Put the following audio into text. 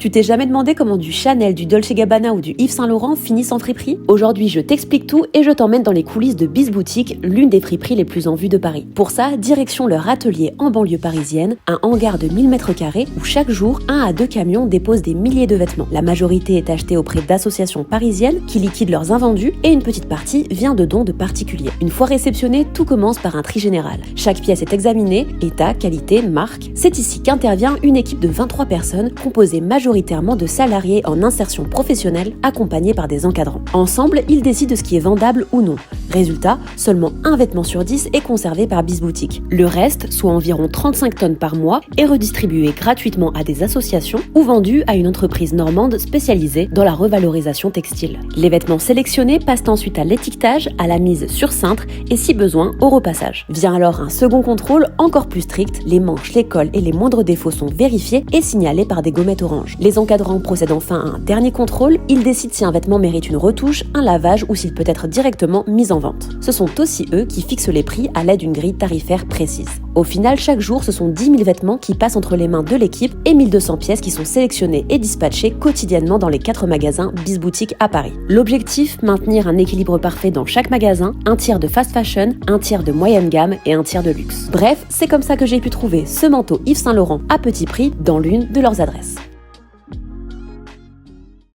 Tu t'es jamais demandé comment du Chanel, du Dolce & Gabbana ou du Yves Saint Laurent finissent en friperie? Aujourd'hui, je t'explique tout et je t'emmène dans les coulisses de BizBoutique, l'une des friperies les plus en vue de Paris. Pour ça, direction leur atelier en banlieue parisienne, un hangar de 1000 m² où chaque jour, 1 à 2 camions déposent des milliers de vêtements. La majorité est achetée auprès d'associations parisiennes qui liquident leurs invendus et une petite partie vient de dons de particuliers. Une fois réceptionné, tout commence par un tri général. Chaque pièce est examinée, état, qualité, marque. C'est ici qu'intervient une équipe de 23 personnes composée majoritairement de salariés en insertion professionnelle accompagnés par des encadrants. Ensemble, ils décident de ce qui est vendable ou non. Résultat, seulement 1 vêtement sur 10 est conservé par BizBoutique. Le reste, soit environ 35 tonnes par mois, est redistribué gratuitement à des associations ou vendu à une entreprise normande spécialisée dans la revalorisation textile. Les vêtements sélectionnés passent ensuite à l'étiquetage, à la mise sur cintre et si besoin au repassage. Vient alors un second contrôle encore plus strict, les manches, les cols et les moindres défauts sont vérifiés et signalés par des gommettes oranges. Les encadrants procèdent enfin à un dernier contrôle, ils décident si un vêtement mérite une retouche, un lavage ou s'il peut être directement mis en vente. Ce sont aussi eux qui fixent les prix à l'aide d'une grille tarifaire précise. Au final, chaque jour, ce sont 10 000 vêtements qui passent entre les mains de l'équipe et 1200 pièces qui sont sélectionnées et dispatchées quotidiennement dans les 4 magasins BizBoutique à Paris. L'objectif, maintenir un équilibre parfait dans chaque magasin, un tiers de fast fashion, un tiers de moyenne gamme et un tiers de luxe. Bref, c'est comme ça que j'ai pu trouver ce manteau Yves Saint Laurent à petit prix dans l'une de leurs adresses.